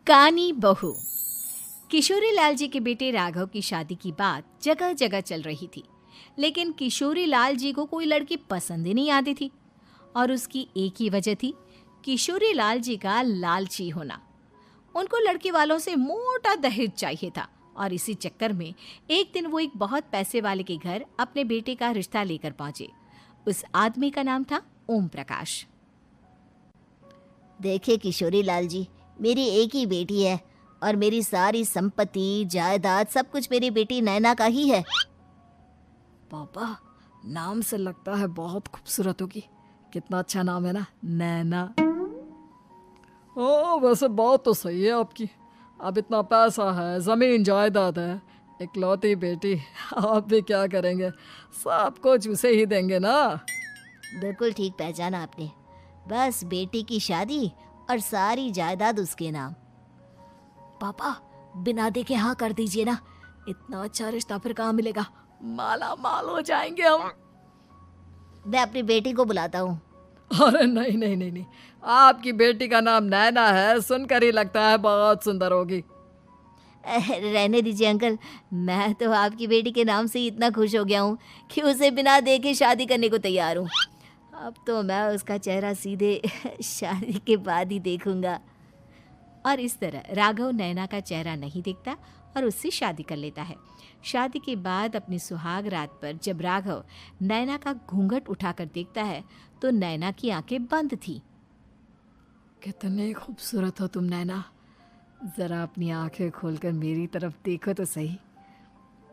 कानी बहू। किशोरी लाल जी के बेटे राघव की शादी की बात जगह जगह चल रही थी, लेकिन किशोरी लाल जी को कोई लड़की पसंद ही नहीं आती थी। और उसकी एक ही वजह थी, किशोरी लाल जी का लालची होना। उनको लड़की वालों से मोटा दहेज चाहिए था और इसी चक्कर में एक दिन वो एक बहुत पैसे वाले के घर अपने बेटे का रिश्ता लेकर पहुंचे। उस आदमी का नाम था ओम प्रकाश। देखिए किशोरी लाल जी, मेरी एक ही बेटी है और मेरी सारी संपत्ति जायदाद सब कुछ मेरी बेटी नैना का ही है। पापा, नाम से लगता है बहुत खूबसूरत होगी। कितना अच्छा नाम है ना, नैना। ओ, वैसे बात तो सही है आपकी। अब इतना पैसा है, जमीन जायदाद है, इकलौती बेटी, आप भी क्या करेंगे? सब कुछ उसे ही देंगे ना। बिल्कुल ठीक पहचाना आपने। बस बेटी की शादी और सारी जायदाद उसके नाम। पापा, बिना देखे हाँ कर दीजिए ना। इतना अच्छा रिश्ता फिर कहाँ मिलेगा? माला माल हो जाएंगे हम। मैं अपनी बेटी को बुलाता हूँ। अरे नहीं नहीं नहीं नहीं, आपकी बेटी का नाम नैना है, सुनकर ही लगता है बहुत सुंदर होगी। रहने दीजिए अंकल, मैं तो आपकी बेटी के नाम से ही इतना खुश हो गया हूँ कि उसे बिना देखे शादी करने को तैयार हूँ। अब तो मैं उसका चेहरा सीधे शादी के बाद ही देखूंगा। और इस तरह राघव नैना का चेहरा नहीं देखता और उससे शादी कर लेता है। शादी के बाद अपनी सुहाग रात पर जब राघव नैना का घूंघट उठाकर देखता है तो नैना की आंखें बंद थी। कितनी खूबसूरत हो तुम नैना, जरा अपनी आंखें खोलकर मेरी तरफ देखो तो सही।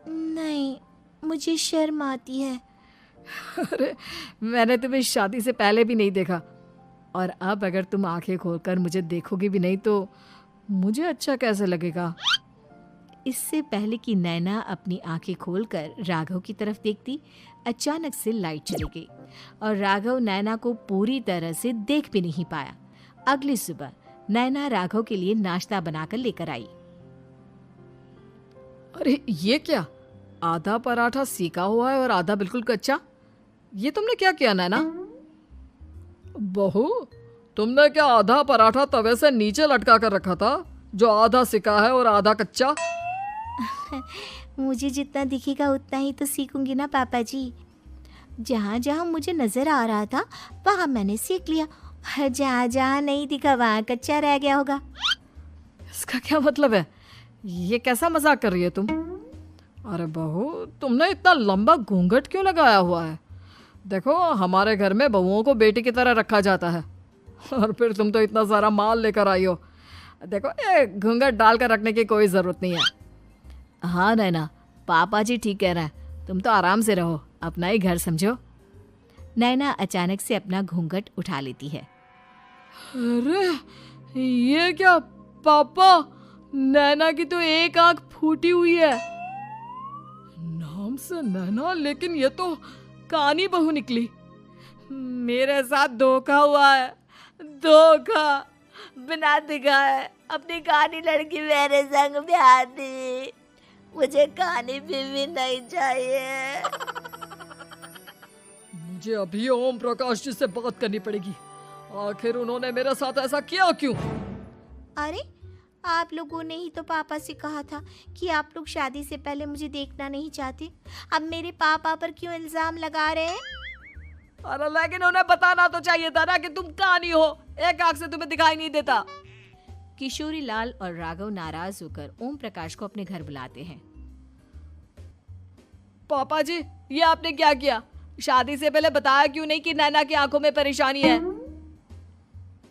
नहीं, मुझे शर्म आती है। अरे, मैंने तुम्हें शादी से पहले भी नहीं देखा, और अब अगर तुम आंखें खोलकर मुझे देखोगी भी नहीं तो मुझे अच्छा कैसे लगेगा? इससे पहले कि नैना अपनी आंखें खोलकर राघव की तरफ देखती, अचानक से लाइट चली गई और राघव नैना को पूरी तरह से देख भी नहीं पाया। अगली सुबह नैना राघव के लिए नाश्ता बनाकर लेकर आई। अरे ये क्या, आधा पराठा सीका हुआ है और आधा बिल्कुल कच्चा। ये तुमने क्या किया नैना? बहू, तुमने क्या आधा पराठा तवे से नीचे लटका कर रखा था, जो आधा सिका है और आधा कच्चा? मुझे जितना दिखेगा उतना ही तो सीखूंगी ना पापा जी। जहाँ जहाँ मुझे नजर आ रहा था वहाँ मैंने सीख लिया, जहाँ जहाँ नहीं दिखा वहाँ कच्चा रह गया होगा। इसका क्या मतलब है? ये कैसा मजाक कर रही है तुम? अरे बहू, तुमने इतना लंबा घूंघट क्यों लगाया हुआ है? देखो, हमारे घर में बहुओं को बेटी की तरह रखा जाता है, और फिर तुम तो इतना सारा माल लेकर आई हो। देखो, ये घूंघट डालकर रखने की कोई ज़रूरत नहीं है। हाँ नैना, पापा जी ठीक कह रहे हैं, तुम तो आराम से रहो, अपना ही घर समझो। नैना अचानक से अपना घूंघट उठा लेती है। अरे ये क्या पापा, नैना की तो एक आंख फूटी हुई है। नाम से नैना, लेकिन ये तो कानी बहू निकली। मेरे साथ धोखा हुआ है, धोखा। बिना दिखाए अपनी कानी लड़की मेरे संग ब्याह दी। मुझे कानी बीवी नहीं चाहिए। मुझे अभी ओम प्रकाश जी से बात करनी पड़ेगी। आखिर उन्होंने मेरे साथ ऐसा किया क्यों? अरे, आप लोगों ने ही तो पापा से कहा था कि आप लोग शादी से पहले मुझे देखना नहीं चाहते। अब मेरे पापा पर क्यों इल्जाम लगा रहे हैं? अरे लेकिन उन्हें बताना तो चाहिए था ना कि तुम कानी हो, एक आंख से तुम्हें दिखाई नहीं देता। किशोरी लाल और राघव नाराज होकर ओम प्रकाश को अपने घर बुलाते हैं। पापा जी, ये आपने क्या किया? शादी से पहले बताया क्यों नहीं कि नैना की आंखों में परेशानी है?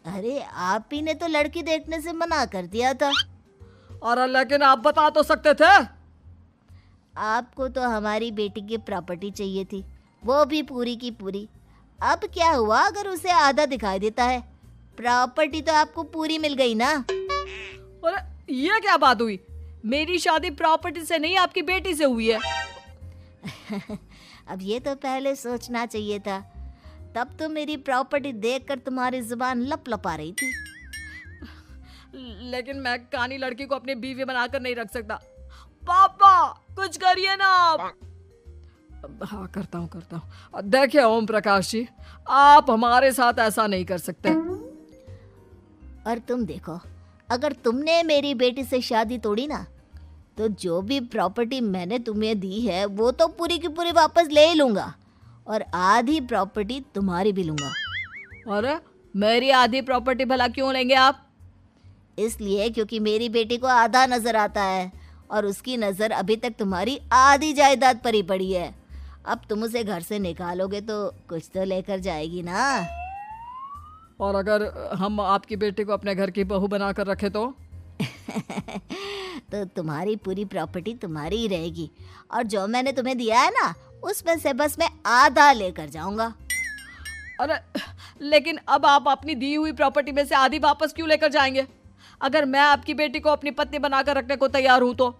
अरे, आप ही ने तो लड़की देखने से मना कर दिया था। अरे लेकिन आप बता तो सकते थे। आपको तो हमारी बेटी की प्रॉपर्टी चाहिए थी, वो भी पूरी की पूरी। अब क्या हुआ अगर उसे आधा दिखाई देता है? प्रॉपर्टी तो आपको पूरी मिल गई ना। अरे ये क्या बात हुई? मेरी शादी प्रॉपर्टी से नहीं, आपकी बेटी से हुई है। अब ये तो पहले सोचना चाहिए था, तब तो मेरी प्रॉपर्टी देखकर तुम्हारी जुबान लप लपा रही थी। लेकिन मैं कानी लड़की को अपनी बीवी बनाकर नहीं रख सकता। पापा, कुछ करिए ना आप। हाँ, करता हूँ। देखिए ओम प्रकाश जी, आप हमारे साथ ऐसा नहीं कर सकते। और तुम देखो, अगर तुमने मेरी बेटी से शादी तोड़ी ना, तो जो भी प्रॉपर्टी मैंने तुम्हें दी है वो तो पूरी की पूरी वापस ले ही लूँगा, और आधी प्रॉपर्टी तुम्हारी भी लूँगा। अरे मेरी आधी प्रॉपर्टी भला क्यों लेंगे आप? इसलिए क्योंकि मेरी बेटी को आधा नज़र आता है और उसकी नज़र अभी तक तुम्हारी आधी जायदाद पर ही पड़ी है। अब तुम उसे घर से निकालोगे तो कुछ तो लेकर जाएगी ना। और अगर हम आपकी बेटी को अपने घर की बहू बना कर रखे तो? तो तुम्हारी पूरी प्रॉपर्टी तुम्हारी ही रहेगी, और जो मैंने तुम्हें दिया है ना, उसमें से बस मैं आधा लेकर जाऊंगा। अरे लेकिन अब आप अपनी दी हुई प्रॉपर्टी में से आधी वापस क्यों लेकर जाएंगे? अगर मैं आपकी बेटी को अपनी पत्नी बनाकर रखने को तैयार हूं तो?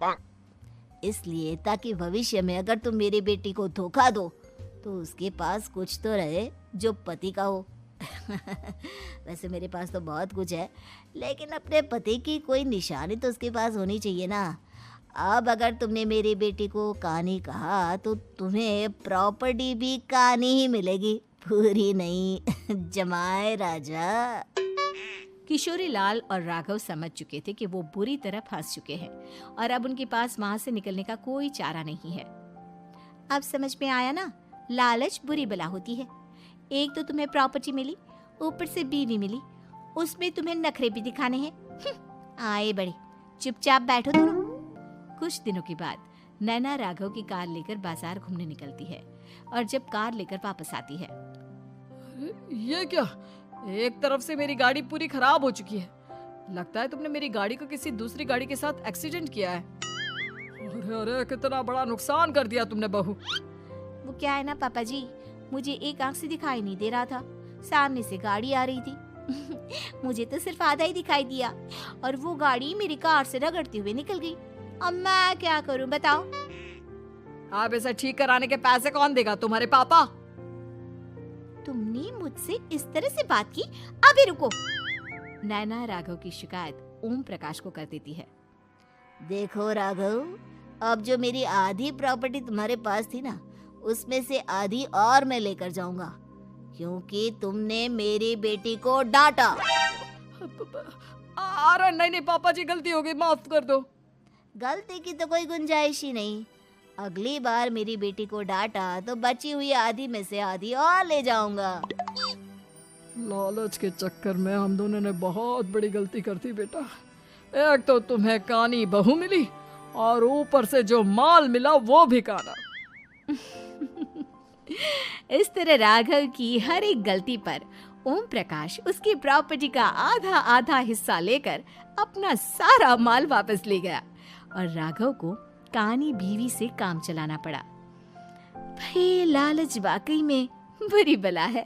इसलिए ताकि भविष्य में अगर तुम मेरी बेटी को धोखा दो तो उसके पास कुछ तो रहे जो पति का हो। वैसे मेरे पास तो बहुत कुछ है, लेकिन अपने पति की कोई निशानी तो उसके पास होनी चाहिए ना। अब अगर तुमने मेरी बेटी को कानी कहा तो तुम्हें प्रॉपर्टी भी कानी ही मिलेगी, पूरी नहीं। जमाए राजा। किशोरी लाल और राघव समझ चुके थे कि वो बुरी तरह फंस चुके हैं और अब उनके पास वहां से निकलने का कोई चारा नहीं है। अब समझ में आया ना, लालच बुरी बला होती है। एक तो तुम्हें प्रॉपर्टी मिली, ऊपर से बीवी मिली, उसमें तुम्हें नखरे भी दिखाने हैं। आए बड़े, चुपचाप बैठो दोनों। कुछ दिनों के बाद नैना राघव की कार लेकर बाजार घूमने निकलती है और जब कार लेकर वापस आती है, ये क्या? एक तरफ से मेरी गाड़ी पूरी खराब हो चुकी है। लगता है तुमने मेरी गाड़ी को किसी दूसरी गाड़ी के साथ एक्सीडेंट किया है। अरे अरे कितना बड़ा नुकसान कर दिया तुमने बहू। वो क्या है ना पापा जी, मुझे एक आंख से दिखाई नहीं दे रहा था, सामने से गाड़ी आ रही थी। मुझे तो सिर्फ आधा ही दिखाई दिया और वो गाड़ी मेरी कार से रगड़ते हुए निकल गई। अब मैं क्या करूं बताओ? आप इसे ठीक कराने के पैसे कौन देगा? तुम्हारे पापा। तुमने मुझसे इस तरह से बात की? अभी रुको। नैना राघव की शिकायत ओम प्रकाश को कर देती है। देखो राघव, अब जो मेरी आधी प्रॉपर्टी तुम्हारे पास थी ना, उसमें से आधी और मैं लेकर जाऊंगा, क्योंकि तुमने मेरी बेटी को डांटा। अरे नहीं नहीं पापा जी, गलती हो गई, माफ कर दो। गलती की तो कोई गुंजाइश ही नहीं। अगली बार मेरी बेटी को डांटा तो बची हुई आधी में से आधी और ले जाऊंगा। लालच के चक्कर में हम दोनों ने बहुत बड़ी गलती कर दी बेटा। एक तो तुम्हें कानी बहू मिली और ऊपर से जो माल मिला वो भी काना। इस तरह राघव की हर एक गलती पर ओम प्रकाश उसकी प्रॉपर्टी का आधा आधा हिस्सा लेकर अपना सारा माल वापस ले गया और राघव को कानी बीवी से काम चलाना पड़ा। भाई लालच वाकई में बुरी बला है।